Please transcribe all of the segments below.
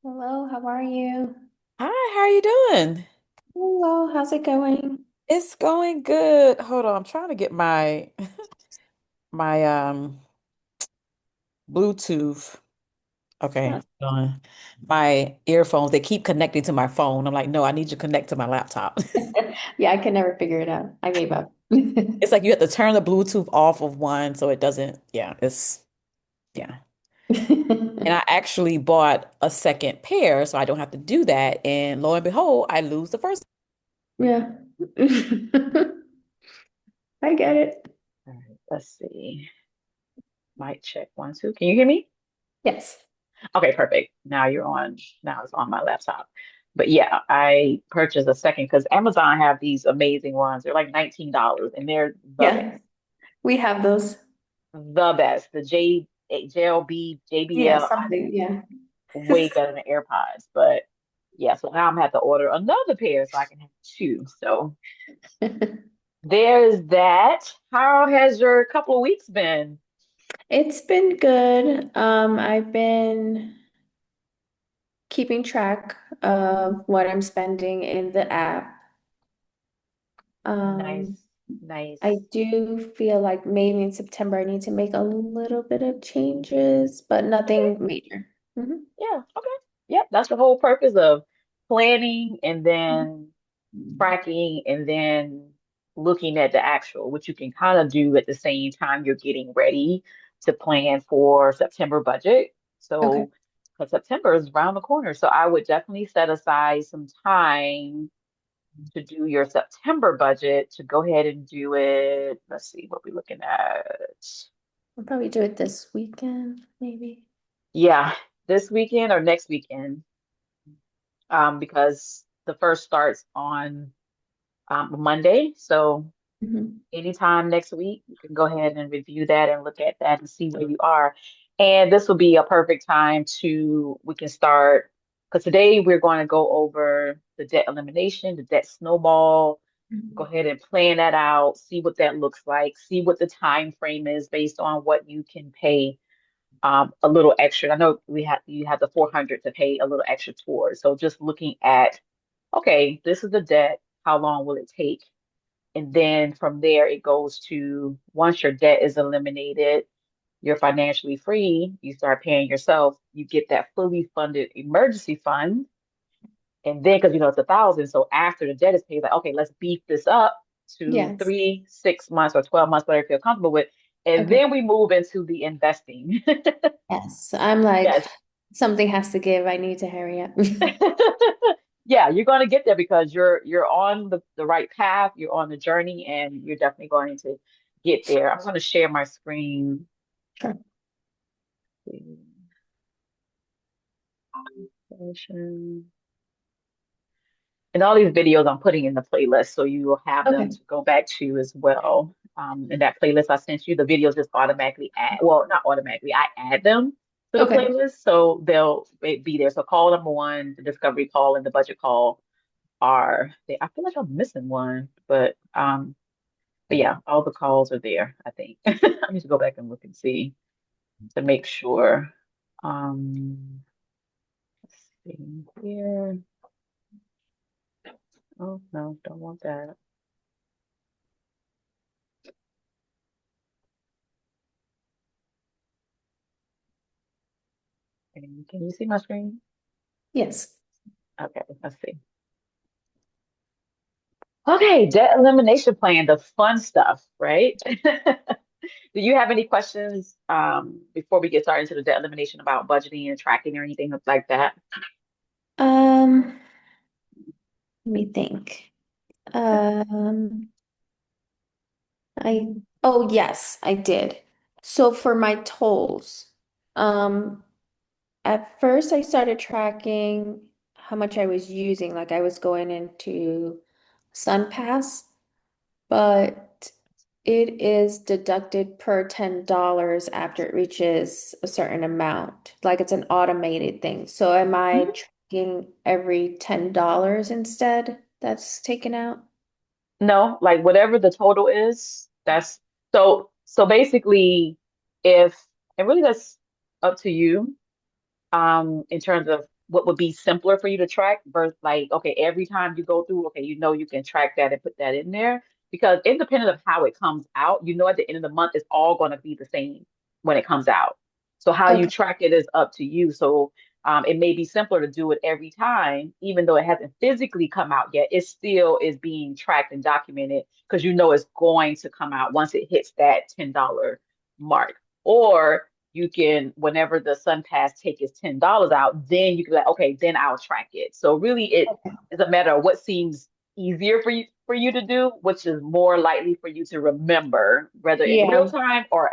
Hello, how are you? Hi, how are you doing? Hello, how's it going? It's going good. Hold on, I'm trying to get my my Bluetooth. Uh, Okay, my earphones, they keep connecting to my phone. I'm like, no, I need you to connect to my laptop. Yeah, I can never figure it out. I gave up. It's like you have to turn the Bluetooth off of one so it doesn't, yeah. And I actually bought a second pair so I don't have to do that. And lo and behold, I lose the first. Yeah. I get it. All right, let's see. Mic check one, two. Can you hear me? Yes. Okay, perfect. Now you're on, now it's on my laptop. But yeah, I purchased a second because Amazon have these amazing ones. They're like $19 and they're the best. Yeah, we have those. The best. The JLB, Yeah, JBL, something. Yeah. way better than AirPods. But yeah, so now I'm gonna have to order another pair so I can have two. So there's that. How has your couple of weeks been? It's been good. I've been keeping track of what I'm spending in the app. Um, Nice, nice. I do feel like maybe in September I need to make a little bit of changes, but Okay. nothing major. Hmm. Yeah, okay. Yep, that's the whole purpose of planning and then tracking and then looking at the actual, which you can kind of do at the same time you're getting ready to plan for September budget. Okay. So, because September is around the corner, so I would definitely set aside some time to do your September budget to go ahead and do it. Let's see what we're looking at. I'll probably do it this weekend, maybe. Yeah, this weekend or next weekend, because the first starts on Monday. So Hmm. anytime next week, you can go ahead and review that and look at that and see where you are. And this will be a perfect time to, we can start, because today we're going to go over the debt elimination, the debt snowball. Go ahead and plan that out, see what that looks like, see what the time frame is based on what you can pay a little extra. I know we have you have the 400 to pay a little extra towards. So just looking at, okay, this is the debt. How long will it take? And then from there, it goes to once your debt is eliminated, you're financially free, you start paying yourself, you get that fully funded emergency fund. And then, because you know it's 1,000, so after the debt is paid, like, okay, let's beef this up to Yes. 3, 6 months, or 12 months, whatever you feel comfortable with. And Okay. then we move into the investing. Yes. I'm like, Yes. something has to give. I need to hurry up. Yeah, you're going to get there because you're on the right path, you're on the journey, and you're definitely going to get there. I'm going to share my screen. Sure. And all these videos I'm putting in the playlist, so you will have them Okay. to go back to as well. In that playlist I sent you, the videos just automatically add, well, not automatically, I add them to the Okay. playlist, so they'll be there. So call number one, the discovery call, and the budget call are they, I feel like I'm missing one, but yeah, all the calls are there, I think. I need to go back and look and see to make sure. Let's see here. Oh no, don't want that. And can you see my screen? Yes. Okay, let's see. Okay, debt elimination plan, the fun stuff, right? Do you have any questions before we get started into the debt elimination about budgeting and tracking or anything like that? Um, Let me think. Okay. Um, I, oh yes, I did. So for my tolls, um, at first I started tracking how much I was using, like I was going into SunPass, but it is deducted per $10 after it reaches a certain amount. Like it's an automated thing. So am I Mhm. tracking every $10 instead that's taken out? No, like whatever the total is, that's so basically if and really that's up to you in terms of what would be simpler for you to track versus like, okay, every time you go through, okay, you can track that and put that in there because independent of how it comes out, at the end of the month, it's all going to be the same when it comes out. So how you Okay. track it is up to you. So it may be simpler to do it every time, even though it hasn't physically come out yet. It still is being tracked and documented because you know it's going to come out once it hits that $10 mark. Or you can, whenever the Sun Pass take its $10 out, then you can like, okay, then I'll track it. So really, it Okay. is a matter of what seems easier for you to do, which is more likely for you to remember, whether in real Yeah. time or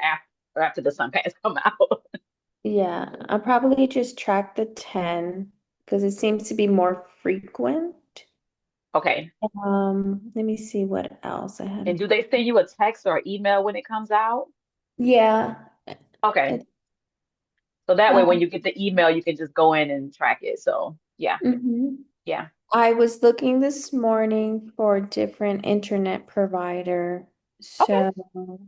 after the Sun Pass come out. Yeah. I'll probably just track the 10 because it seems to be more frequent. Okay. Let me see what else I had. And do they send you a text or email when it comes out? Yeah. Okay. It, So that way, when um, you get the email, you can just go in and track it. So yeah, mhm. yeah. I was looking this morning for a different internet provider, Okay. so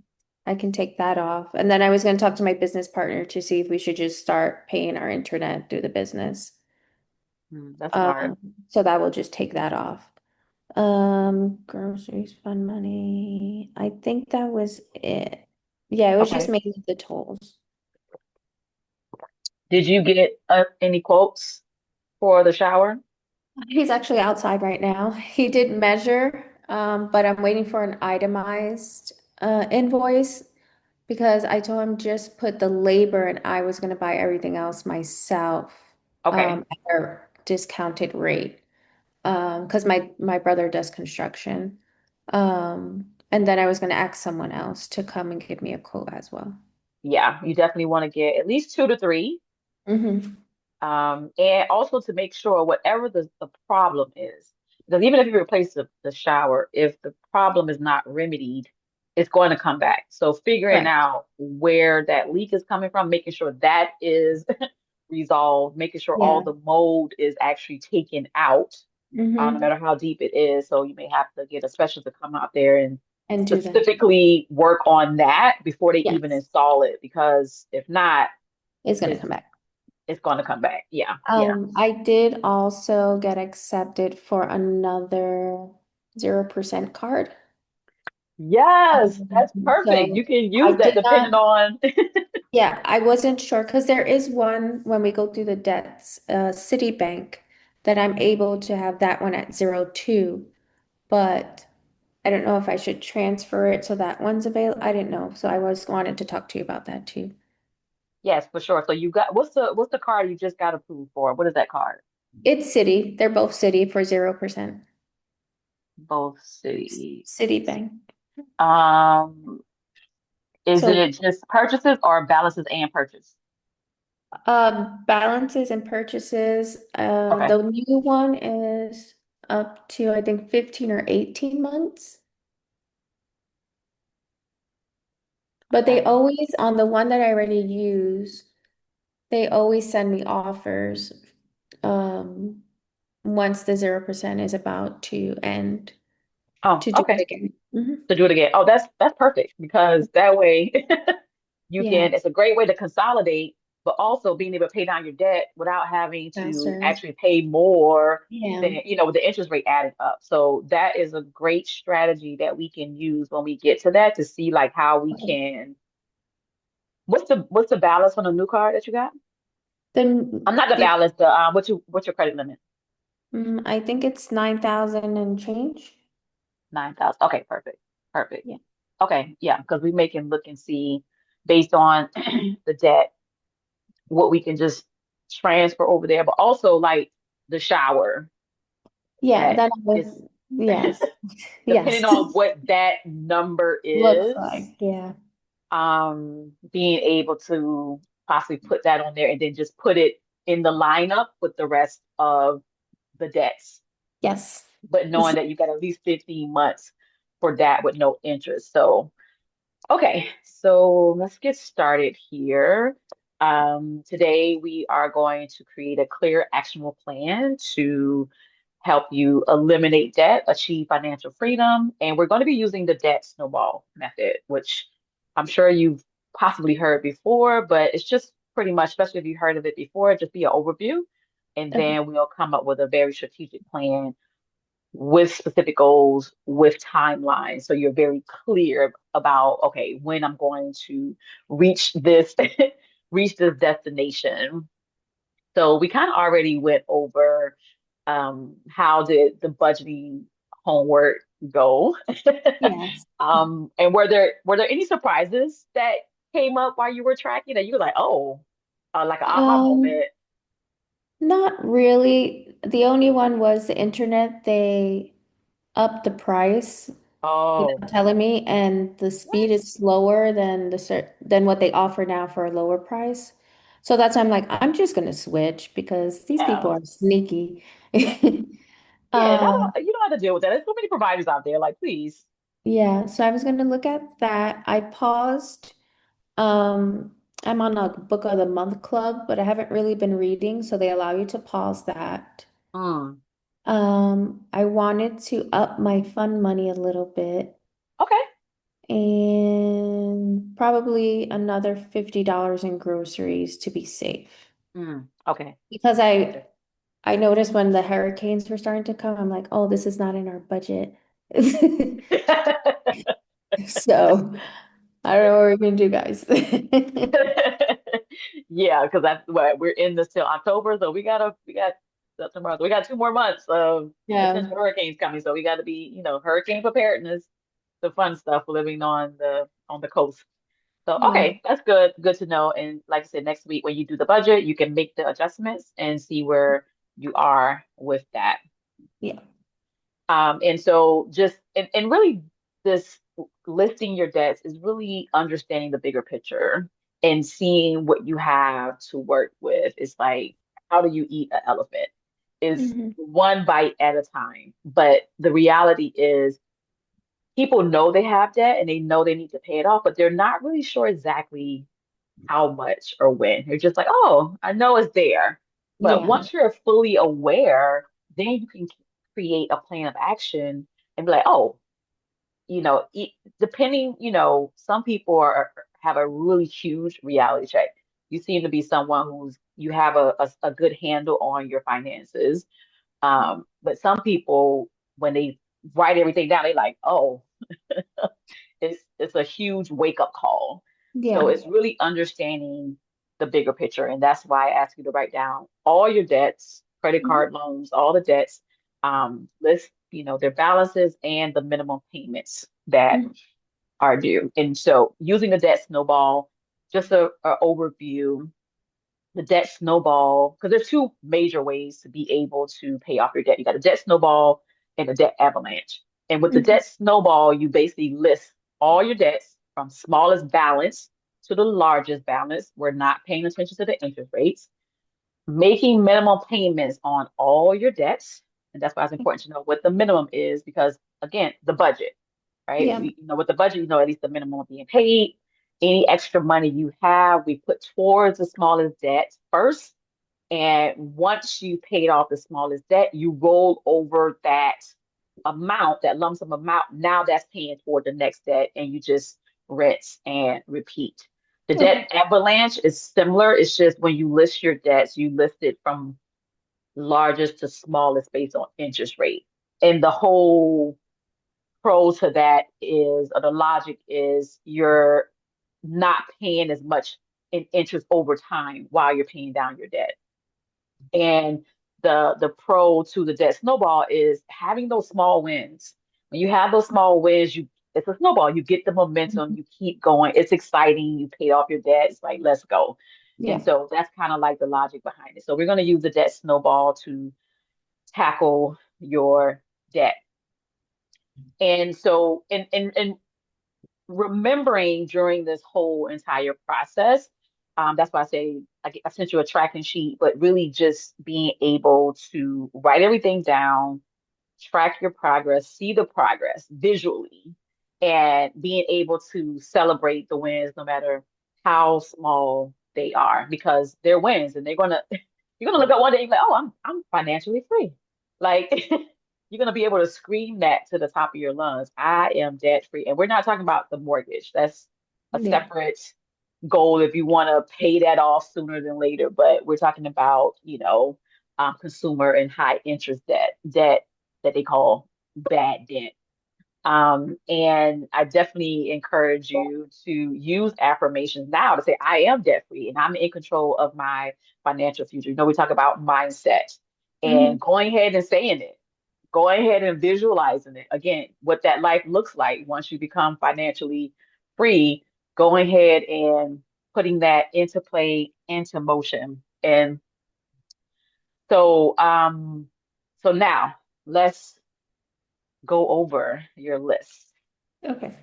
I can take that off. And then I was going to talk to my business partner to see if we should just start paying our internet through the business. That's smart. Um, so that will just take that off. Groceries, fund money. I think that was it. Yeah, it was just Okay. mainly the tolls. Did you get any quotes for the shower? He's actually outside right now. He did measure, but I'm waiting for an itemized invoice because I told him just put the labor and I was going to buy everything else myself Okay. at a discounted rate. Because my brother does construction. And then I was going to ask someone else to come and give me a quote as well. Yeah, you definitely want to get at least two to three. Hmm. And also to make sure whatever the problem is, because even if you replace the shower, if the problem is not remedied, it's going to come back. So figuring Correct. out where that leak is coming from, making sure that is resolved, making sure all Yeah. the mold is actually taken out, no Hmm. matter how deep it is. So you may have to get a specialist to come out there and And do that. specifically work on that before they even Yes. install it, because if not, It's going to it's come back. it's going to come back. Yeah, yeah. I did also get accepted for another 0% card. Yes, that's perfect. You So can I use that did depending not, on. yeah, I wasn't sure because there is one when we go through the debts, Citibank, that I'm able to have that one at 02, but I don't know if I should transfer it so that one's available. I didn't know. So I was wanted to talk to you about that too. Yes, for sure. So you got what's the card you just got approved for? What is that card? It's Citi. They're both Citi for 0%. Both cities. Citibank. Um, is So it just purchases or balances and purchase? balances and purchases. Okay. The new one is up to I think 15 or 18 months. But they Okay. always, on the one that I already use, they always send me offers um once the 0% is about to end Oh, to do it okay. again. Hmm. To do it again. Oh, that's perfect because that way you Yeah, can, it's a great way to consolidate, but also being able to pay down your debt without having to faster. actually pay more Yeah. than, with the interest rate added up. So that is a great strategy that we can use when we get to that to see like how we Okay. can, what's the balance on the new card that you got? I'm Then not the the balance, the what's your credit limit? I think it's 9,000 and change. 9,000. Okay, perfect. Perfect. Yeah. Okay, yeah, because we make him look and see based on the debt what we can just transfer over there, but also like the shower Yeah, that that is was, yes. depending Yes. on what that number Looks is, like, yeah. being able to possibly put that on there and then just put it in the lineup with the rest of the debts, Yes. but knowing that you got at least 15 months for that with no interest. So okay, so let's get started here. Today, we are going to create a clear, actionable plan to help you eliminate debt, achieve financial freedom, and we're going to be using the debt snowball method, which I'm sure you've possibly heard before, but it's just pretty much, especially if you heard of it before, just be an overview. and Okay. then we'll come up with a very strategic plan with specific goals, with timelines. So you're very clear about, okay, when I'm going to reach this, reach this destination. So we kind of already went over how did the budgeting homework go? Yes. And were there any surprises that came up while you were tracking that you were like, oh, like an aha Um, moment? Not really. The only one was the internet. They upped the price Oh, without telling me, and the speed what? is slower than than what they offer now for a lower price. So that's why I'm like, I'm just gonna switch because these people Yeah. are sneaky. Yeah, Um, you don't have to deal with that. There's so many providers out there. Like, please. yeah, so I was gonna look at that. I paused. I'm on a book of the month club, but I haven't really been reading, so they allow you to pause that. Mm, I wanted to up my fund money a little bit okay. and probably another $50 in groceries to be safe. Okay. Because I noticed when the hurricanes were starting to come, I'm like, oh, this is not in our budget. So I don't know what we're gonna do, guys. Yeah, because that's what we're in this till October, so we got September, we got 2 more months of Yeah. potential hurricanes coming, so we got to be, hurricane preparedness, the fun stuff living on the coast. So Yeah. okay, that's good to know. And like I said, next week when you do the budget, you can make the adjustments and see where you are with that. Yeah. And so just and really this listing your debts is really understanding the bigger picture and seeing what you have to work with. It's like, how do you eat an elephant? Is Hmm. one bite at a time. But the reality is people know they have debt and they know they need to pay it off, but they're not really sure exactly how much or when. You're just like, oh, I know it's there. But Yeah. once you're fully aware, then you can create a plan of action and be like, oh, depending, some people have a really huge reality check. You seem to be someone you have a good handle on your finances. But some people, when they write everything down, they like, oh, it's a huge wake up call. So Yeah. it's really understanding the bigger picture. And that's why I ask you to write down all your debts, credit Mhm. card loans, all the debts, list, their balances and the minimum payments that Mhm. are due. And so using the debt snowball, just a overview, the debt snowball, because there's two major ways to be able to pay off your debt. You got a debt snowball and a debt avalanche. And with the Mhm. debt snowball, you basically list all your debts from smallest balance to the largest balance. We're not paying attention to the interest rates, making minimum payments on all your debts. And that's why it's important to know what the minimum is because, again, the budget, right? Yeah. With the budget, at least the minimum being paid. Any extra money you have, we put towards the smallest debt first. And once you paid off the smallest debt, you roll over that amount, that lump sum amount. Now that's paying toward the next debt, and you just rinse and repeat. The debt Okay. avalanche is similar. It's just when you list your debts, you list it from largest to smallest based on interest rate. And the whole pro to that is, or the logic is, you're not paying as much in interest over time while you're paying down your debt. And the pro to the debt snowball is having those small wins. When you have those small wins, it's a snowball. You get the momentum, Mhm. you keep going. It's exciting. You paid off your debt. It's like, let's go. And Yeah. so that's kind of like the logic behind it. So we're going to use the debt snowball to tackle your debt. And so, and remembering during this whole entire process. That's why I say I sent you a tracking sheet, but really just being able to write everything down, track your progress, see the progress visually, and being able to celebrate the wins no matter how small they are, because they're wins and you're gonna look up one day and be like, oh, I'm financially free. Like you're gonna be able to scream that to the top of your lungs. I am debt free. And we're not talking about the mortgage. That's a Yeah. separate goal if you want to pay that off sooner than later. But we're talking about, consumer and high interest debt that they call bad debt. And I definitely encourage you to use affirmations now to say, I am debt free and I'm in control of my financial future. You know, we talk about mindset and Mhm. going ahead and saying it, going ahead and visualizing it. Again, what that life looks like once you become financially free, going ahead and putting that into play, into motion. And so, so now let's go over your list. Okay.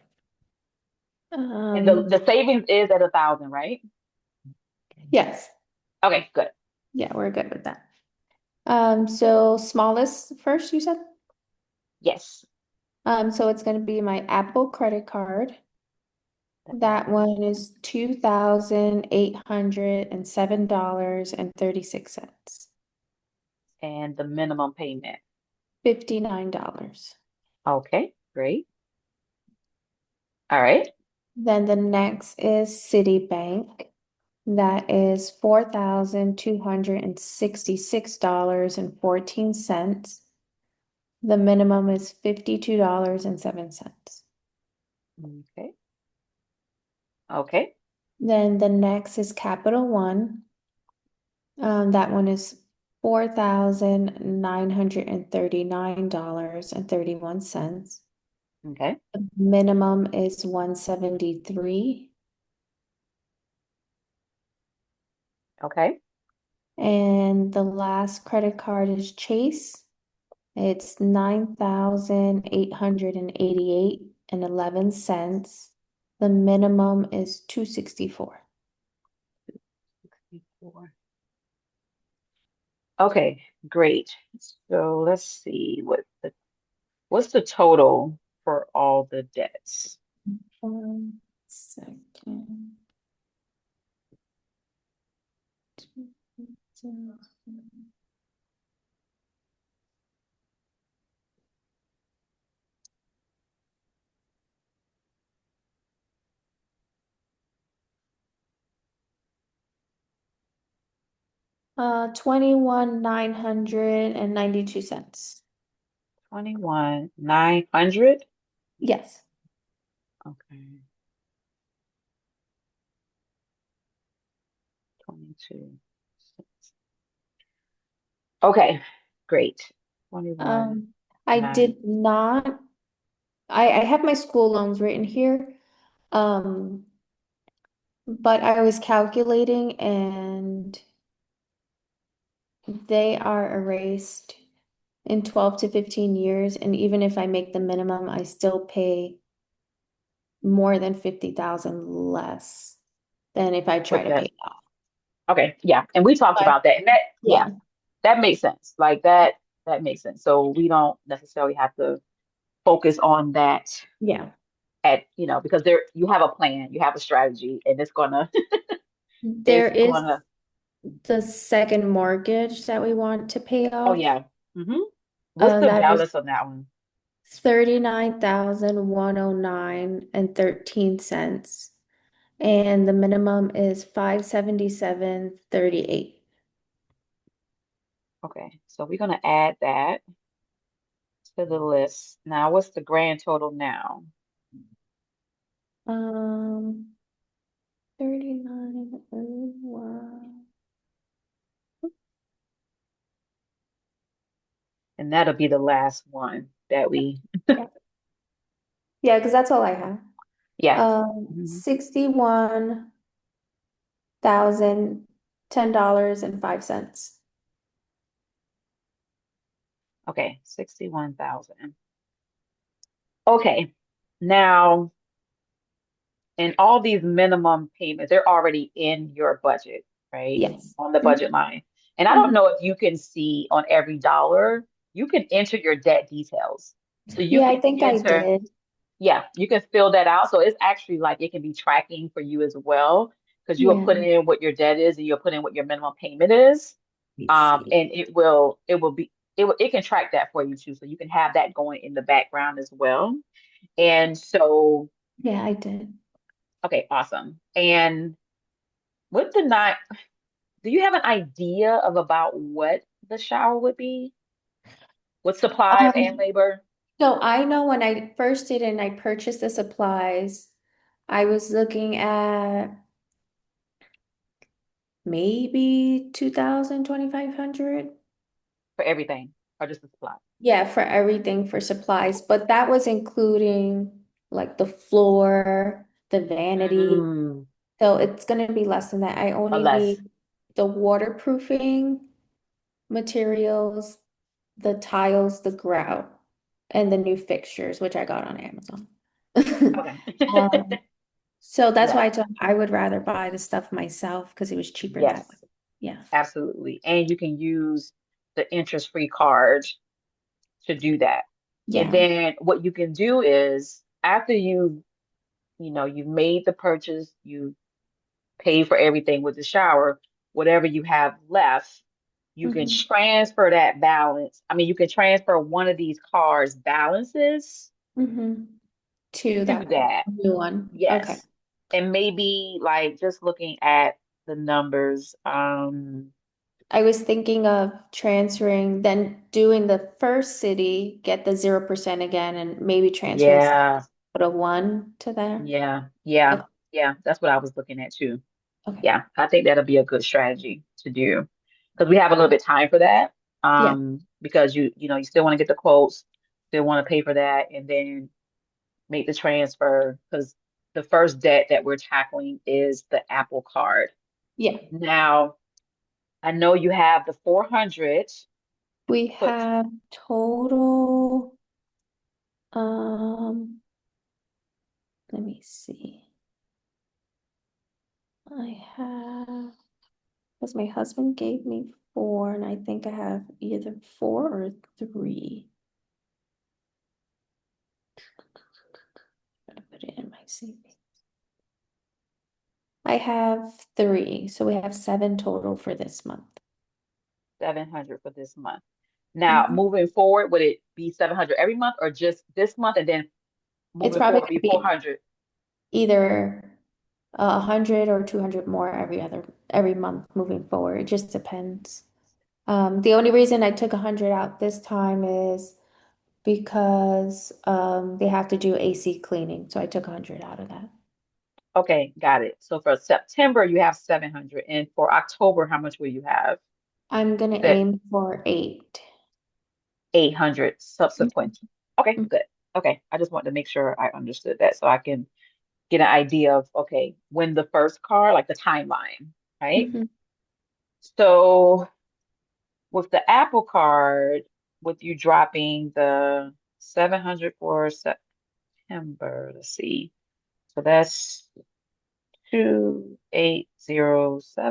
And Um, the savings is at 1,000, right? yes. Okay, good. Yeah, we're good with that. So smallest first, you said? Yes. So it's going to be my Apple credit card. That Okay. one is $2,807.36. And the minimum payment. $59. Okay, great. All right. Then the next is Citibank. That is $4,266.14. The minimum is $52.07. Okay. Okay. Then the next is Capital One. That one is $4,939.31. Okay. The minimum is 173. Okay. And the last credit card is Chase. It's 9,888.11. The minimum is 264. 64. Okay, great. So let's see what's the total for all the debts? 1 second. 21,992 cents. 21,900. Yes. Okay. 22. Okay, great. 21, Um, I 9. did not, I have my school loans written here. Um, but I was calculating and they are erased in 12 to 15 years. And even if I make the minimum, I still pay more than 50,000 less than if I try With to pay that. it off. Okay, yeah. And we talked But about that. And that, yeah, yeah, that makes sense. Like that makes sense. So we don't necessarily have to focus on that yeah. because there you have a plan, you have a strategy, and There it's is gonna, the second mortgage that we want to pay oh off. yeah. hmm What's the That is balance on that one? 39,109.13. And the minimum is 577.38. Okay, so we're gonna add that to the list. Now, what's the grand total now? Um, 39, oh, wow. And that'll be the last one that we, Yeah, yeah, because that's all I have. yeah. Mhm. 61,010.05. Okay, 61,000. Okay, now, and all these minimum payments, they're already in your budget, right? Yes. On the Mhm. budget line. And I don't Mhm. know if you can see on every dollar, you can enter your debt details. So you Yeah, can I think I enter, did. yeah, you can fill that out. So it's actually like it can be tracking for you as well, because you will Yeah. put in what your debt is and you'll put in what your minimum payment is. Let's see. And it can track that for you too. So you can have that going in the background as well. And so, Yeah, I did. okay, awesome. And with the nine, do you have an idea of about what the shower would be with supplies and Um, labor? so I know when I first did it and I purchased the supplies, I was looking at maybe 2,000, 2,500. For everything or just the supply? Yeah, for everything for supplies, but that was including like the floor, the vanity. Mm, So it's gonna be less than that. I or only less. need the waterproofing materials, the tiles, the grout, and the new fixtures, which I got on Amazon. Okay. Um, so that's why Yes. I told I would rather buy the stuff myself because it was cheaper that way. Yes, Yeah. absolutely. And you can use the interest-free card to do that. And Yeah. then what you can do is after you've made the purchase, you pay for everything with the shower, whatever you have left, you can Hmm. transfer that balance. I mean, you can transfer one of these cards' balances Hmm. To to that that. new one. Okay. Yes. And maybe like just looking at the numbers, I was thinking of transferring, then doing the first city, get the 0% again, and maybe transferring some, yeah, put a one to there. yeah, yeah, Okay. yeah. That's what I was looking at too. Okay. Yeah, I think that'll be a good strategy to do because we have a little bit time for that. Yeah. Because you still want to get the quotes, still want to pay for that, and then make the transfer because the first debt that we're tackling is the Apple Card. Yeah. Now, I know you have the 400 We put have total, um, let me see. I have, because my husband gave me four, and I think I have either four or three. I'm gonna put it in my CV. I have three, so we have seven total for this month. 700 for this month. Now, Mhm. moving forward, would it be 700 every month or just this month and then It's moving probably forward gonna be be 400? either 100 or 200 more every month moving forward. It just depends. The only reason I took 100 out this time is because they have to do AC cleaning, so I took 100 out of that. Okay, got it. So for September, you have 700. And for October, how much will you have? I'm You gonna said aim for eight. 800 subsequent. Okay, Mhm. good. Okay, I just wanted to make sure I understood that so I can get an idea of, okay, when the first car, like the timeline, right? Mhm. So with the Apple Card, with you dropping the 700 for September, let's see. So that's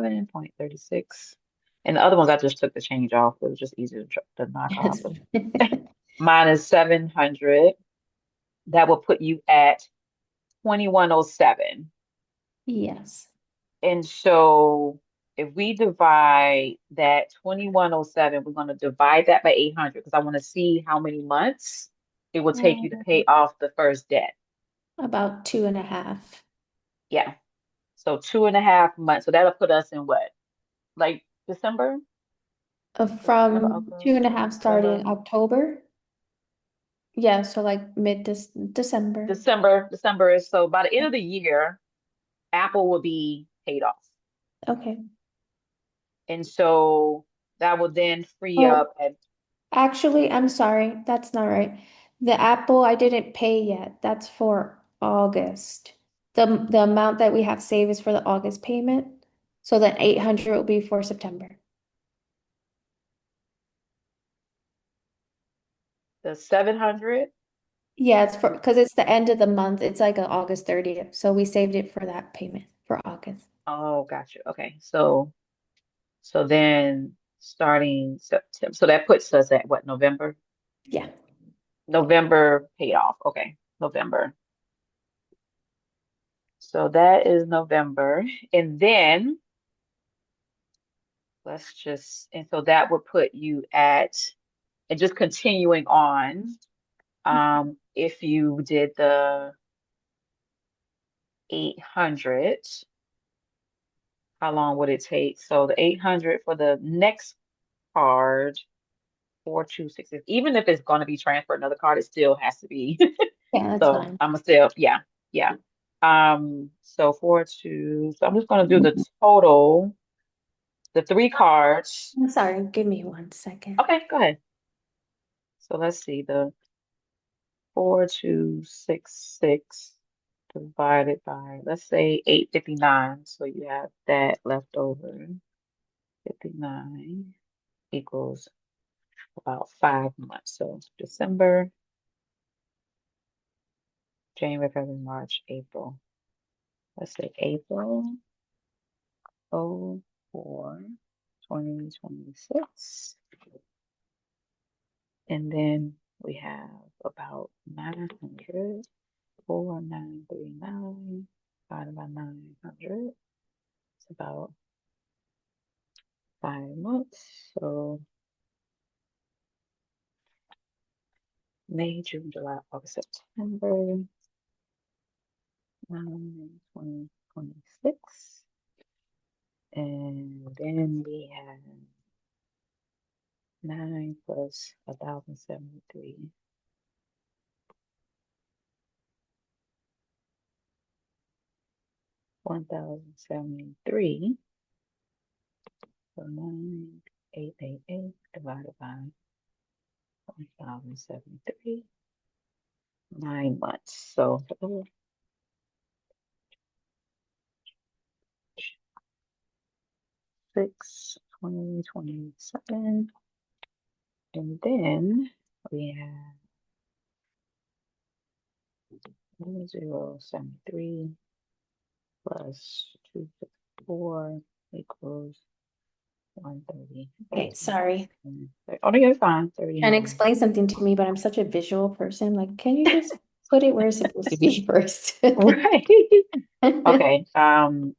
2807.36. And the other ones I just took the change off. It was just easier to knock off. Yes. But minus 700, that will put you at 2107. Yes. And so if we divide that 2107, we're going to divide that by 800 because I want to see how many months it will take you to pay Um, off the first debt. about 2.5. Yeah. So 2.5 months. So that'll put us in what? Like December? September, From October, 2.5 starting November, October. Yeah, so like mid December. December is so by the end of the year, Apple will be paid off. Okay. And so that will then free Oh, up at actually, I'm sorry. That's not right. The Apple I didn't pay yet. That's for August. The amount that we have saved is for the August payment. So then 800 will be for September. the 700. Yeah, it's for because it's the end of the month. It's like a August 30th. So we saved it for that payment for August. Oh, gotcha. Okay. So then starting September, so that puts us at what, November? Yeah. November paid off. Okay. November. So that is November. And then and so that would put you at, and just continuing on, if you did the 800, how long would it take? So the 800 for the next card, 4266. Even if it's going to be transferred another card, it still has to be. Yeah, that's So fine. I'm gonna still, yeah, yeah. So 42. So I'm just gonna do the total, the three cards. I'm sorry, give me 1 second. Okay, go ahead. So let's see, the 4266 divided by, let's say 859. So you have that left over. 59 equals about 5 months. So December, January, February, March, April. Let's say April 04, 2026. And then we have about 900, 4939 divided by 900. It's about 5 months. So May, June, July, August, September, 2026. And then we have 9 plus 1,073, 1,073. So 9,888 divided by 1,073, 9 months. So 6, 2027. And then we have 073 plus 264 equals 130. Okay, sorry. Oh, no, you're fine. Trying to 39. explain something to me, but I'm such a visual person. Like, can you just put it where it's supposed to be first? Right. Okay. I'm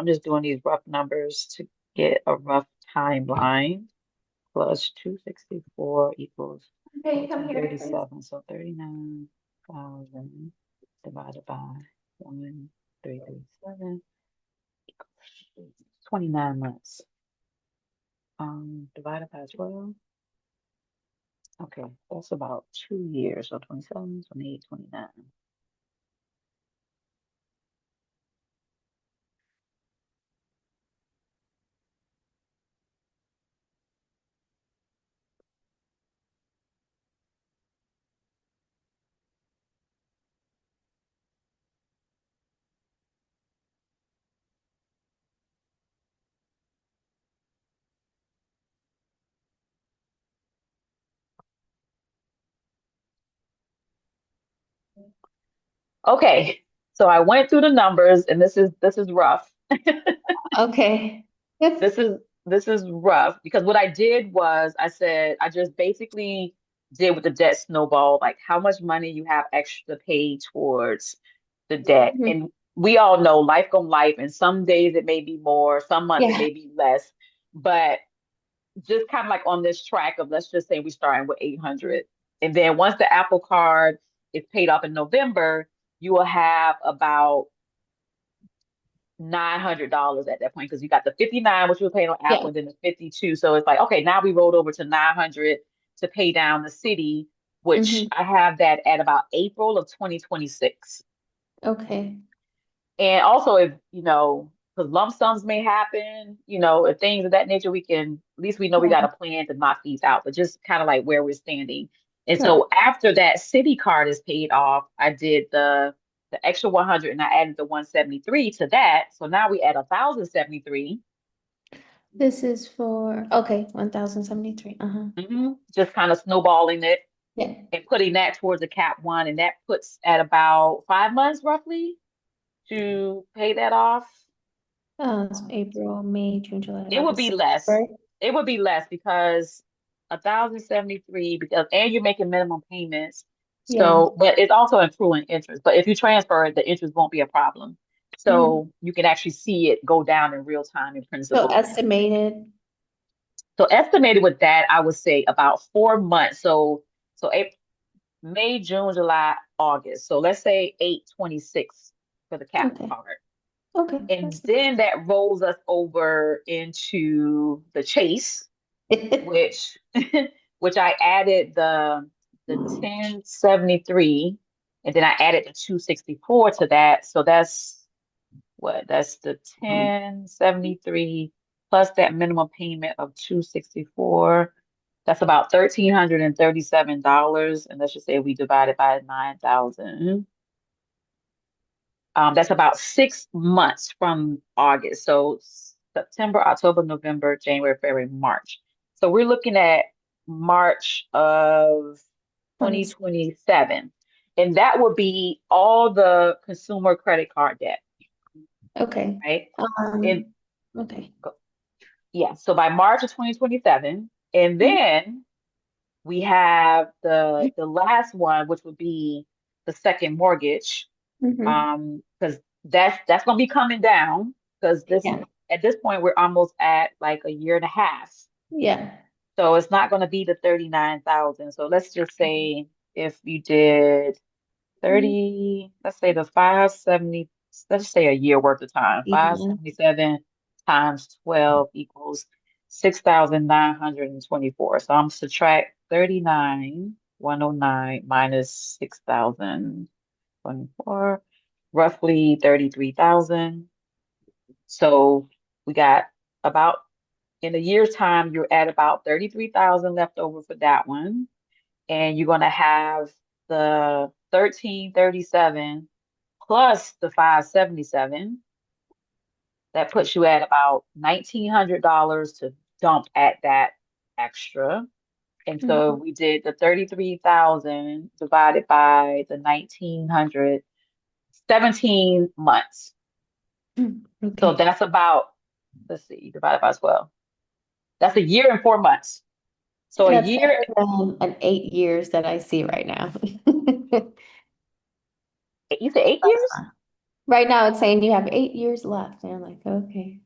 just doing these rough numbers to get a rough timeline. Plus 264 equals Okay, come here. 1437. So 39,000 divided by 1,337 equals 29 months. Divided by 12. Okay, that's about 2 years. So 27, 28, 29. Okay, so I went through the numbers, and this is rough. Okay. Yep. This is rough because what I did was I said I just basically did with the debt snowball, like how much money you have extra to pay towards the debt. Mhm. And we all know life gon' life, and some days it may be more, some months it Yeah. may be less. But just kind of like on this track of, let's just say we starting with 800. And then once the Apple Card is paid off in November, you will have about $900 at that point because you got the 59, which you were paying on Apple, Yeah. and then the 52. So it's like, okay, now we rolled over to 900 to pay down the city, which Hmm. I have that at about April of 2026. Okay. And also, if because lump sums may happen, if things of that nature, we can, at least we know we got Yeah. a plan to knock these out, but just kind of like where we're standing. And Correct. so after that city card is paid off, I did the extra 100 and I added the 173 to that. So now we add 1,073. This is for, okay, 1073. Uh-huh. Just kind of snowballing it Yeah. and putting that towards the cap one. And that puts at about 5 months roughly to pay that off. So April, May, June, July, It would August, be less. September. It would be less because 1,073, because and you're making minimum payments. Yeah. So, but it's also accruing interest. But if you transfer it, the interest won't be a problem. Hmm. So you can actually see it go down in real time in So principle. estimated. So estimated with that, I would say about 4 months. So April, May, June, July, August. So let's say 826 for the cap Okay. card. Okay. And That's then that rolls us over into the chase. which which I added the 1073, and then I added the 264 to that. So that's what? That's the 1073 plus that minimum payment of 264. That's about $1,337. And let's just say we divide it by 9,000. That's about 6 months from August. So September, October, November, January, February, March. So we're looking at March of 20. 2027. And that would be all the consumer credit card debt, Okay. right? And Um, okay. yeah, so by March of 2027, and Mhm. then we have the last one, which would be the second mortgage, Mhm. because that's gonna be coming down because this Yeah. at this point we're almost at like a year and a half. Yeah. So it's not gonna be the 39,000. So let's just say if you did 30, let's say the 570, let's say a year worth of time. Yeah. 577 times 12 equals 6,924. So I'm subtract 39,109 minus 6,024, roughly 33,000. So we got about in a year's time, you're at about 33,000 left over for that one. And you're gonna have the 1337 plus the 577. That puts you at about $1,900 to dump at that extra. And so Mhm. we did the 33,000 divided by the 1,900, 17 months. So Okay. that's about, let's see, divided by 12. That's a year and 4 months. So a That's year, better than an 8 years that I see right now. you said 8 years? Right now, it's saying you have 8 years left. And I'm like, okay.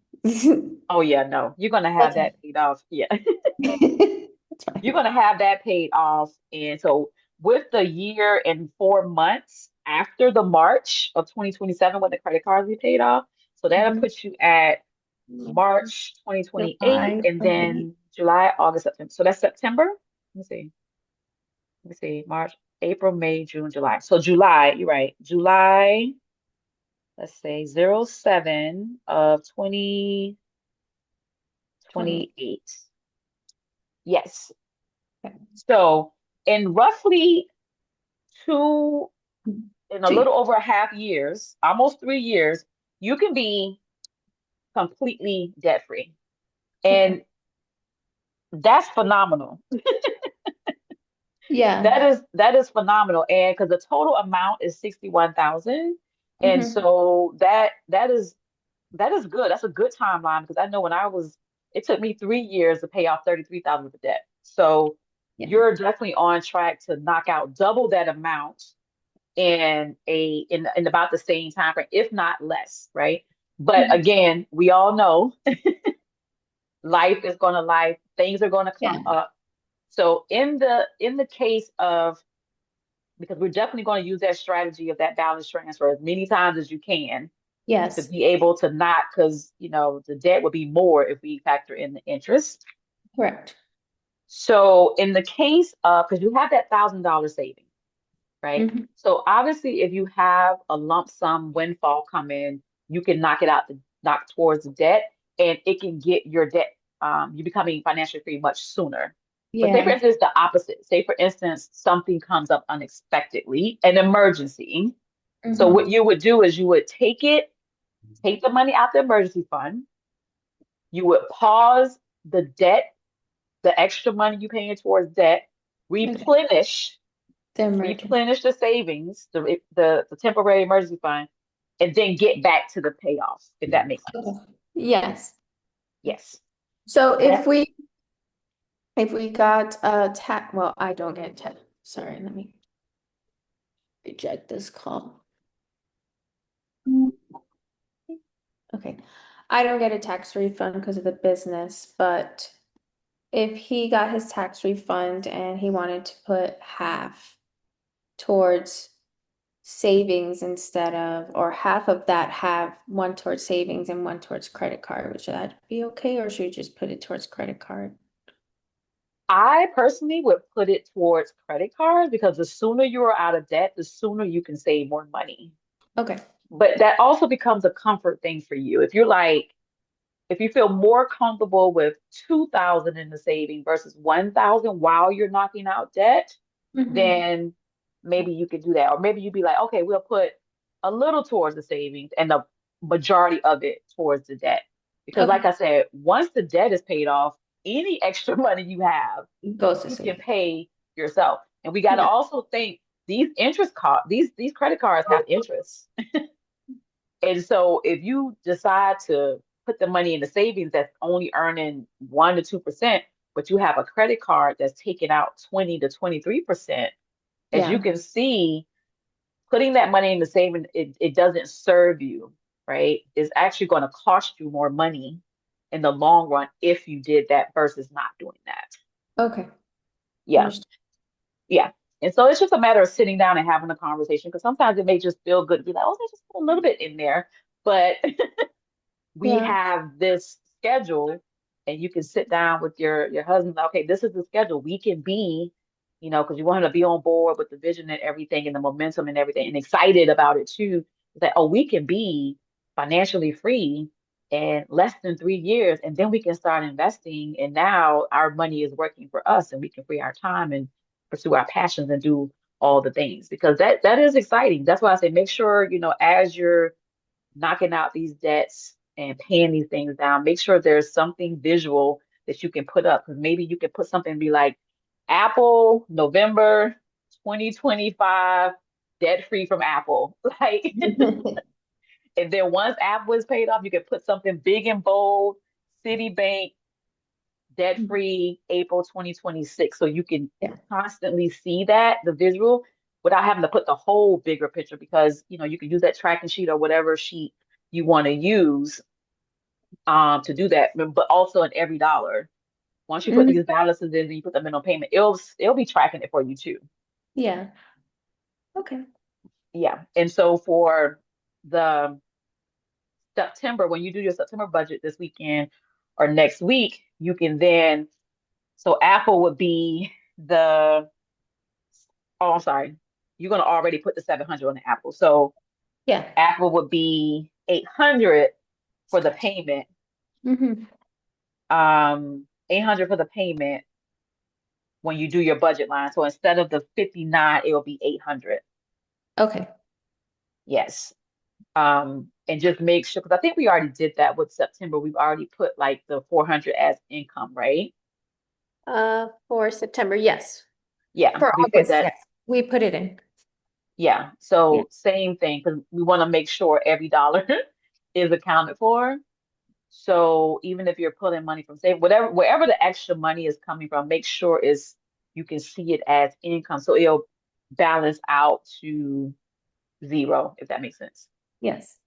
Oh yeah, no, you're gonna have That's that paid off. Yeah. that's You're fine. going to have that paid off. And so with the year and 4 months after the March of 2027, when the credit cards be paid off, so that'll Mhm. put you at March 2028 July and 28. then July, August, September. So that's September. Let me see. Let me see. March, April, May, June, July. So July, you're right. July, let's say 07 of 28. 2028. Yes. Okay. So in roughly two in a Two. little over a half years, almost 3 years, you can be completely debt free. Okay. And that's phenomenal. Yeah. That is phenomenal. And because the total amount is 61,000. And Hmm. so that is good. That's a good timeline because I know when I was it took me 3 years to pay off 33,000 of debt. So Yeah. you're definitely on track to knock out double that amount in about the same time frame, if not less, right? But Mhm. again, we all know life is gonna life, things are gonna come Yeah. up. So in the case of because we're definitely going to use that strategy of that balance transfer as many times as you can to Yes. be able to not because the debt would be more if we factor in the interest. Correct. So in the case of because you have that $1,000 savings, right? Hmm. So obviously, if you have a lump sum windfall come in, you can knock towards the debt, and it can get your debt, you becoming financially free much sooner. But say for Yeah. instance, the opposite. Say for instance, something comes up unexpectedly, an emergency. So what Hmm. you would do is you would take the money out the emergency fund. You would pause the debt, the extra money you paying towards debt, Okay. replenish The emergent. replenish the savings, the temporary emergency fund, and then get back to the payoff, if that makes sense. Okay. Yes. Yes. So So that's if we got a tax, well, I don't get tax. Sorry, let me reject this call. Okay. I don't get a tax refund because of the business, but if he got his tax refund and he wanted to put half towards savings instead of, or half of that have one towards savings and one towards credit card, would that be okay, or should we just put it towards credit card? I personally would put it towards credit cards because the sooner you are out of debt, the sooner you can save more money. Okay. But that also becomes a comfort thing for you. If you're like, if you feel more comfortable with 2,000 in the saving versus 1,000 while you're knocking out debt, Hmm. then maybe you could do that. Or maybe you'd be like, okay, we'll put a little towards the savings and the majority of it towards the debt. Because like Okay. I said, once the debt is paid off, any extra money you have, Goes to you can saving. pay yourself. And we got to Yeah. also think these interest cost these credit cards have interest. And so if you decide to put the money in the savings that's only earning 1 to 2%, but you have a credit card that's taking out 20 to 23%, as you Yeah. can see, putting that money in the savings, it doesn't serve you, right? It's actually going to cost you more money in the long run if you did that versus not doing that. Okay. Yeah, Understood. yeah. And so it's just a matter of sitting down and having a conversation because sometimes it may just feel good to be like, oh, let's just put a little bit in there. But we Yeah. have this schedule and you can sit down with your husband like, okay, this is the schedule we can be, because you want him to be on board with the vision and everything and the momentum and everything and excited about it too, that oh, we can be financially free in less than 3 years and then we can start investing and now our money is working for us and we can free our time and pursue our passions and do all the things because that is exciting. That's why I say make sure, as you're knocking out these debts and paying these things down, make sure there's something visual that you can put up. Because maybe you can put something and be like, Apple, November 2025, debt free from Apple. Like, and then once Apple is paid off, you can put something big and bold, Citibank, debt free April 2026. So you can Yeah. constantly see that, the visual, without having to put the whole bigger picture because you can use that tracking sheet or whatever sheet you want to use to do that, but also in every dollar. Once you put Mhm. these balances in and you put them in on payment, it'll be tracking it for you too. Yeah. Okay. Yeah. And so for the September, when you do your September budget this weekend or next week, you can then so Apple would be the oh, I'm sorry. You're gonna already put the 700 on the Apple. So Yeah. Apple would be 800 for the Gotcha. payment. Hmm. 800 for the payment when you do your budget line. So instead of the 59, it will be 800. Okay. Yes. And just make sure, because I think we already did that with September. We've already put like the 400 as income, right? For September, yes. Yeah, For we put August, that. yes. We put it in. Yeah. Yeah. So same thing, because we want to make sure every dollar is accounted for. So even if you're pulling money from save, whatever, wherever the extra money is coming from, make sure is you can see it as income. So it'll balance out to zero, if that makes sense. Yes.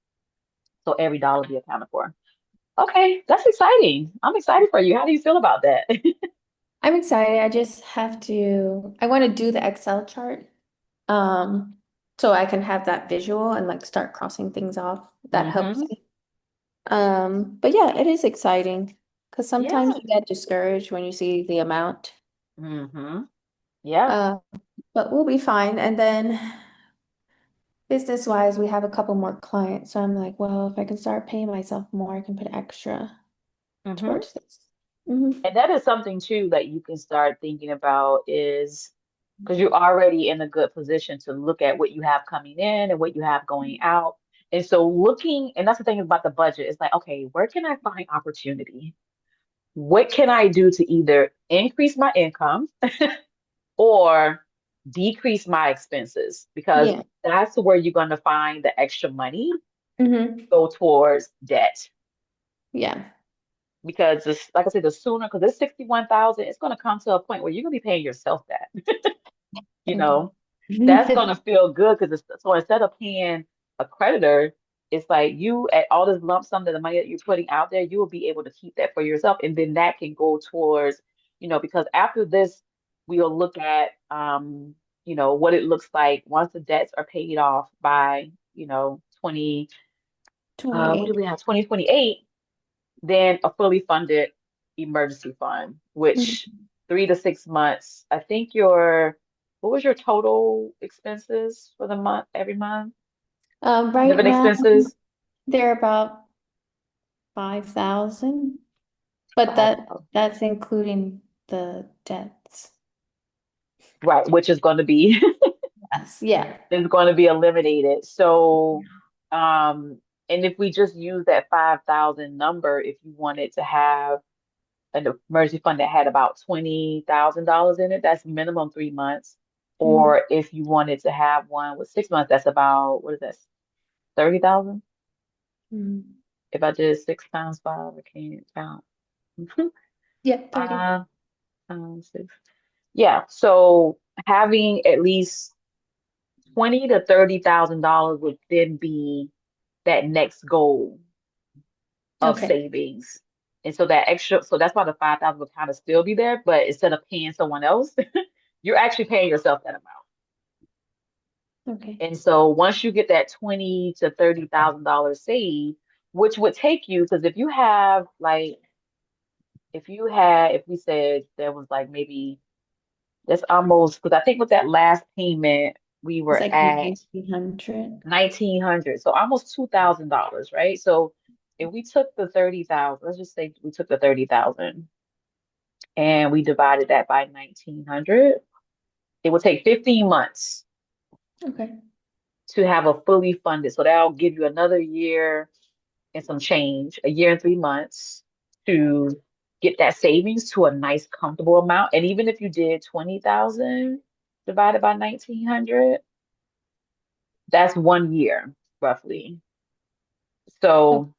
So every dollar be accounted for. Okay, that's exciting. I'm excited for you. How do you feel about that? I'm excited. I just have to, I want to do the Excel chart. Um, so I can have that visual and like start crossing things off. That helps Mm-hmm. me. But yeah, it is exciting because sometimes Yeah. you get discouraged when you see the amount. Mm-hmm. Yeah. Uh, but we'll be fine. And then business wise, we have a couple more clients. So I'm like, well, if I can start paying myself more, I can put extra Mm-hmm. towards this. Hmm. And that is something too that you can start thinking about is because you're already in a good position to look at what you have coming in and what you have going out. And so looking, and that's the thing about the budget, it's like, okay, where can I find opportunity? What can I do to either increase my income or decrease my expenses? Because Yeah. that's where you're going to find the extra money Hmm. go towards debt. Yeah. Because this, like I said, the sooner, because it's 61,000, it's going to come to a point where you're going to be paying yourself that, you Thank know, that's you. going to feel good because so instead of paying a creditor, it's like you at all this lump sum of the money that you're putting out there, you will be able to keep that for yourself. And then that can go towards, because after this, we'll look at, what it looks like once the debts are paid off by, what do 28. we have, 2028, then a fully funded emergency fund, which Mhm. 3 to 6 months. I think your what was your total expenses for the month every month? Right Living now expenses? they're about 5,000, but Five. that's including the debts. Right, which is going to be Yes, yeah. is going to be eliminated. So, um, and if we just use that 5,000 number, if you wanted to have an emergency fund that had about $20,000 in it, that's minimum 3 months. Mm-hmm. Or if you wanted to have one with 6 months, that's about, what is that, 30,000? Mm-hmm. If I did 6 times 5, I can't count. Yeah, 30. Uh, six. Yeah, so having at least 20 to 30,000 dollars would then be that next goal of Okay. savings. And so that extra, so that's why the 5,000 would kind of still be there, but instead of paying someone else, you're actually paying yourself that amount. Okay. And so once you get that 20 to 30,000 dollars saved, which would take you, because if you have like, if we said there was like maybe that's almost, because I think with that last payment we It's were like at 1,900. 1,900, so almost $2,000, right? So if we took the 30,000, let's just say we took the 30,000 and we divided that by 1,900, it would take 15 months Okay. to have a fully funded. So that'll give you another year and some change, a year and 3 months to get that savings to a nice, comfortable amount. And even if you did 20,000 divided by 1,900, that's 1 year roughly. Okay. So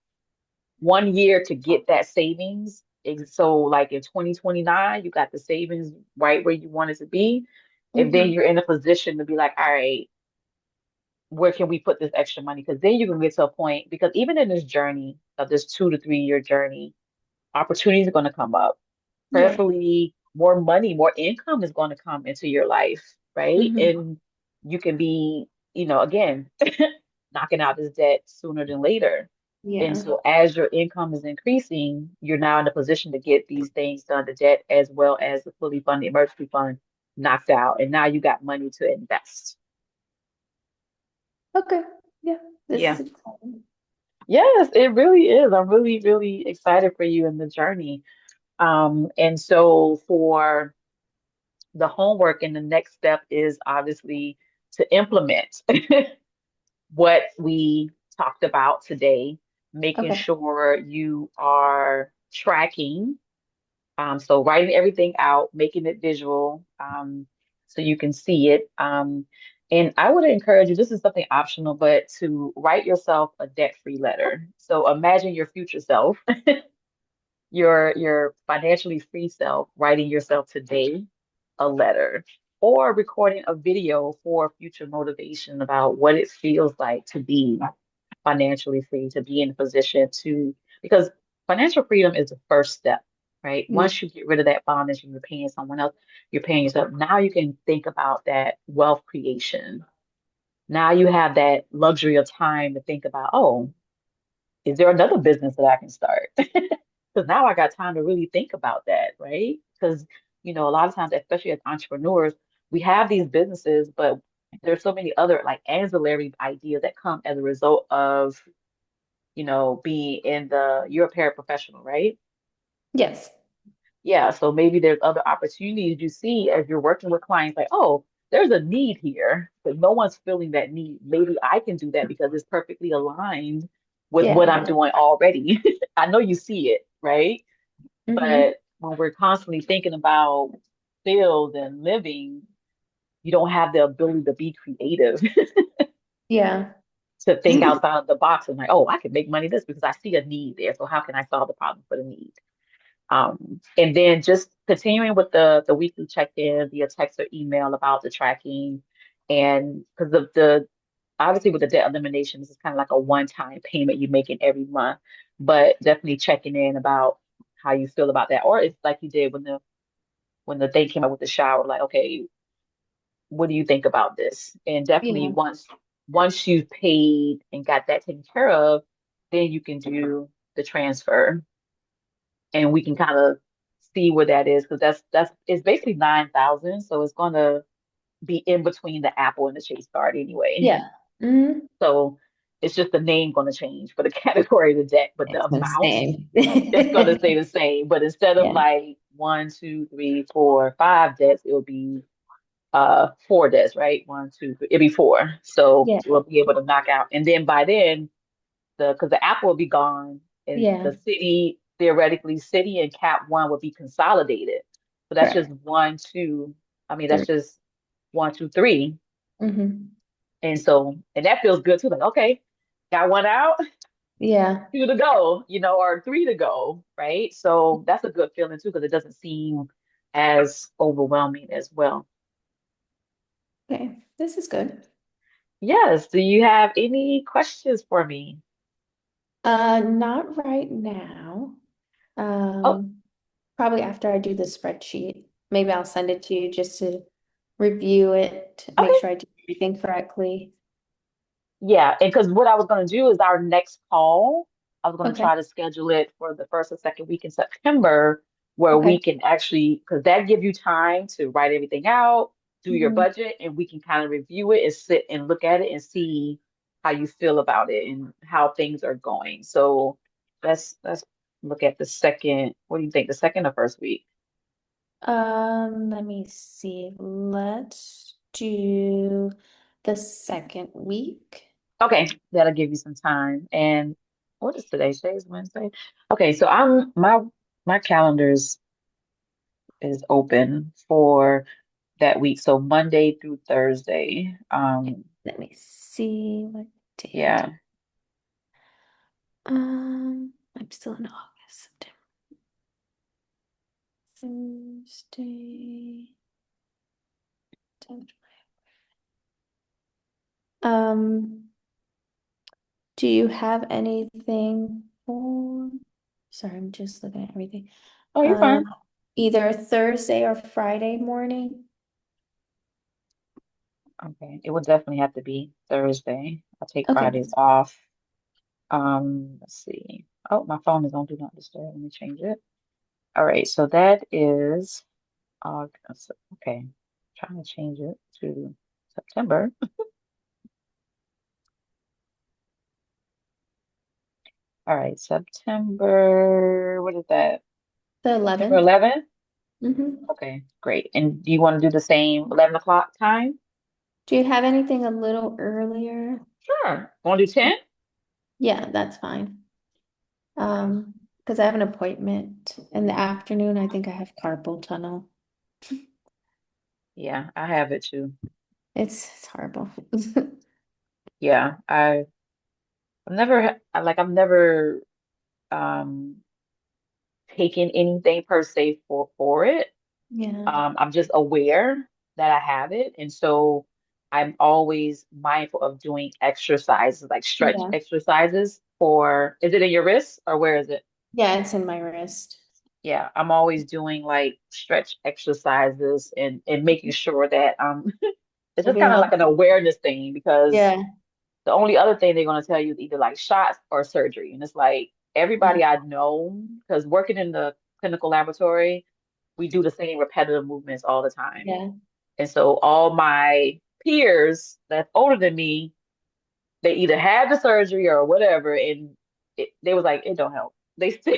1 year to get that savings. So like in 2029, you got the savings right where you want it to be. And then Mm-hmm. you're in a position to be like, all right, where can we put this extra money? Because then you can get to a point, because even in this journey of this 2 to 3 year journey, opportunities are going to come up. Yeah. Prayerfully, more money, more income is going to come into your life, right? Mm-hmm. And you can be, again, knocking out this debt sooner than later. And Yeah. so as your income is increasing, you're now in a position to get these things done, the debt as well as the fully funded emergency fund knocked out. And now you got money to invest. Okay. Yeah. This is Yeah. exciting. Yes, it really is. I'm really, really excited for you in the journey. And so for the homework and the next step is obviously to implement what we talked about today, making Okay. sure you are tracking. So writing everything out, making it visual, so you can see it. And I would encourage you, this is something optional, but to write yourself a debt-free letter. So imagine your future self, your financially free self, writing yourself today a letter or recording a video for future motivation about what it feels like to be financially free, to be in a position to, because financial freedom is the first step, right? Yeah. Once you get rid of that bondage and you're paying someone else, you're paying yourself. Now you can think about that wealth creation. Now you have that luxury of time to think about, oh, is there another business that I can start? Because now I got time to really think about that, right? Because, a lot of times, especially as entrepreneurs, we have these businesses, but there's so many other like ancillary ideas that come as a result of, being you're a paraprofessional, right? Yes. Yeah, so maybe there's other opportunities you see as you're working with clients, like, oh, there's a need here, but no one's filling that need. Maybe I can do that because it's perfectly aligned with what Yeah. I'm doing already. I know you see it, right? Mm-hmm. But when we're constantly thinking about bills and living, you don't have the ability to be creative, Yeah. to think outside of the box and like, oh, I can make money this because I see a need there. So how can I solve the problem for the need? And then just continuing with the weekly check-in via text or email about the tracking, and because of the obviously with the debt elimination, this is kind of like a one-time payment you're making every month, but definitely checking in about how you feel about that, or it's like you did when the thing came up with the shower, like, okay, what do you think about this? And definitely Yeah. once you've paid and got that taken care of, then you can do the transfer, and we can kind of see where that is because that's it's basically 9,000, so it's gonna be in between the Apple and the Chase card anyway. Yeah. Hmm. So it's just the name gonna change for the category of the deck, but the It's the amount same. it's gonna stay the same. But instead of Yeah. like one, two, three, four, five decks, it'll be four decks, right? One, two, three, it'll be four. So Yeah. we'll be able to knock out. And then by then because the Apple will be gone and Yeah. the city, theoretically, city and Cap One would be consolidated. So that's just Correct. one, two. I mean, that's Three. just one, two, three. Hmm. And so, and that feels good too. Like, okay, got one out, Yeah. two to go, or three to go, right? So that's a good feeling too, because it doesn't seem as overwhelming as well. Okay. This is good. Yes. Do you have any questions for me? Not right now. Oh, Um, Probably after I do the spreadsheet. Maybe I'll send it to you just to review it, make okay. sure I do everything correctly. Yeah, and because what I was going to do is our next call, I was going to Okay. try to schedule it for the first or second week in September, where we Okay. can actually, because that give you time to write everything out, do your Hmm. budget, and we can kind of review it and sit and look at it and see how you feel about it and how things are going. So let's look at the second. What do you think? The second or first week? Let me see. Let's do the second week. Okay, that'll give you some time. And what is today? Today's Wednesday. Okay, so my calendar's is open for that week. So Monday through Thursday. Let me see what day. Yeah. I'm still in August, September, Thursday. 10th. Um, do you have anything for? Sorry, I'm just looking at everything. Oh, you're Um, fine. Either Thursday or Friday morning. Okay. It would definitely have to be Thursday. I'll take Okay. Fridays off. Let's see. Oh, my phone is on Do Not Disturb. Let me change it. All right, so that is August. Okay. Trying to change it to September. All right, September, what is that? The September 11th. 11th? Hmm. Okay, great. And do you want to do the same 11 o'clock time? Do you have anything a little earlier? Sure. Want to do 10? Yeah, that's fine. Okay. Because I have an appointment in the afternoon. I think I have carpal tunnel. Yeah, I have it too. It's horrible. Yeah, I've never um taken anything per se for it. Yeah. I'm just aware that I have it, and so I'm always mindful of doing exercises, like stretch Yeah. exercises for, is it in your wrist or where is it? Yeah, it's in my wrist. Yeah, I'm always doing like stretch exercises and making sure that it's It'll just be kind of like an helpful. awareness thing because Yeah. the only other thing they're going to tell you is either like shots or surgery. And it's like Yeah. everybody I know, because working in the clinical laboratory, we do the same repetitive movements all the time. Yeah. And so all my peers that's older than me, they either had the surgery or whatever, and they was like, it don't help. They still,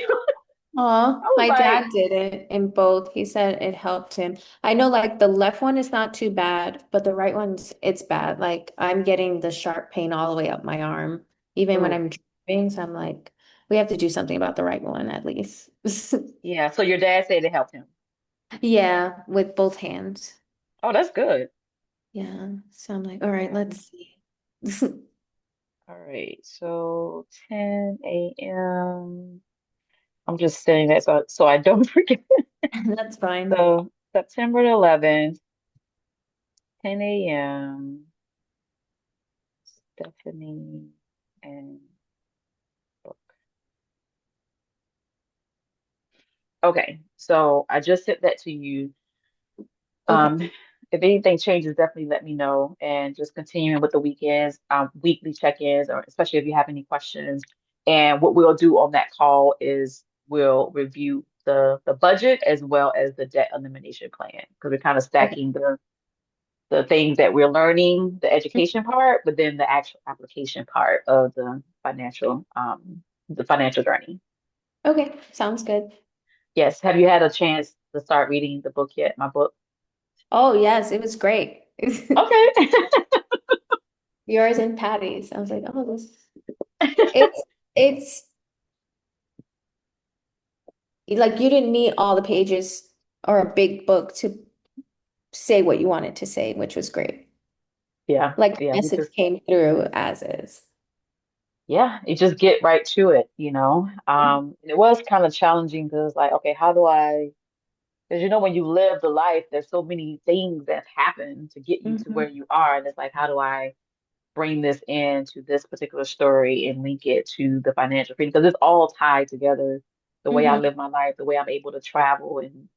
I Oh, was my like, dad did it in both. He said it helped him. I know like the left one is not too bad, but the right one's it's bad. Like I'm getting the sharp pain all the way up my arm, even when oh, I'm driving. So I'm like, we have to do something about the right one at least. yeah. So your dad said it helped him. Yeah, with both hands. Oh, that's good. Yeah. So I'm like, all right, Okay. let's see. All right. So 10 a.m. I'm just saying that so I don't forget. That's fine. So September 11th, 10 a.m. Stephanie and Brooke. Okay, so I just sent that to you. Okay. Um, if anything changes, definitely let me know. And just continuing with the weekends, weekly check-ins, or especially if you have any questions. And what we'll do on that call is we'll review the budget as well as the debt elimination plan because we're kind of Okay. stacking the things that we're learning, the education part, but then the actual application part of the financial journey. Okay, sounds good. Yes. Have you had a chance to start reading the book yet? My book? Oh, yes, it was great. Okay. Yours and Patty's. I was like, oh, this it's it's like you didn't need all the pages or a big book to say what you wanted to say, which was great. Yeah. Like the Yeah. We message just came through as is. yeah, you just get right to it, you know. And it was kind of challenging because like, okay, how do I because when you live the life, there's so many things that happen to get you to where Mhm. you are. And it's like, how do I bring this into this particular story and link it to the financial freedom? Because it's all tied together. The way I Mhm. live my life, the way I'm able to travel and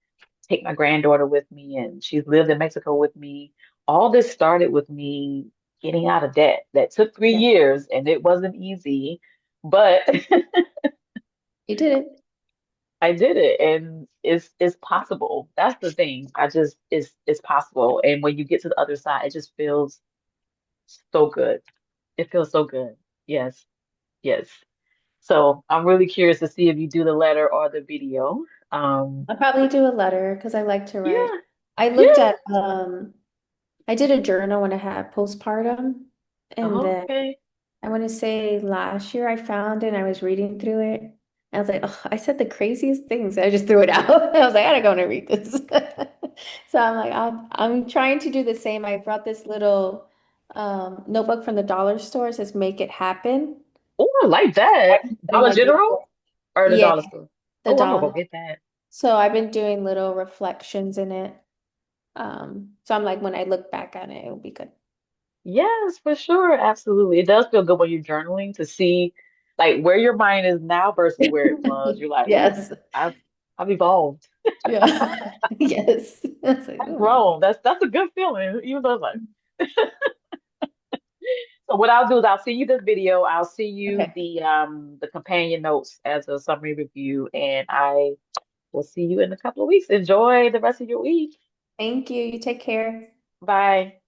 take my granddaughter with me, and she's lived in Mexico with me. All this started with me getting out of debt. That took three Yeah, years, and it wasn't easy, but you did it. I did it, and it's possible. That's the thing. I just it's possible, and when you get to the other side, it just feels so good. It feels so good. Yes, yes. So I'm really curious to see if you do the letter or the video. Um, I'll probably do a letter because I like to write. yeah, I looked yeah. at I did a journal when I had postpartum, and then Okay. I want to say last year I found it and I was reading through it. I was like, oh, I said the craziest things. I just threw it out. I was like, I gotta go and read this. So I'm like, I'm trying to do the same. I brought this little notebook from the dollar store. It says "Make It Happen." Oh, I like that. I've been doing Dollar like General little, or the yeah, dollar store? the Oh, I'm gonna go dollar. get that. So I've been doing little reflections in it. So I'm like, when I look back on it, it'll be good. Yes, for sure. Absolutely. It does feel good when you're journaling to see like where your mind is now versus where it was. You're like, ooh, Yes. I've evolved. Yeah. Yes. I was like, I've oh my. grown. That's a good feeling. Even though it's like so what I'll do is I'll see you this video. I'll see you Okay. the companion notes as a summary review, and I will see you in a couple of weeks. Enjoy the rest of your week. Thank you. You take care. Bye.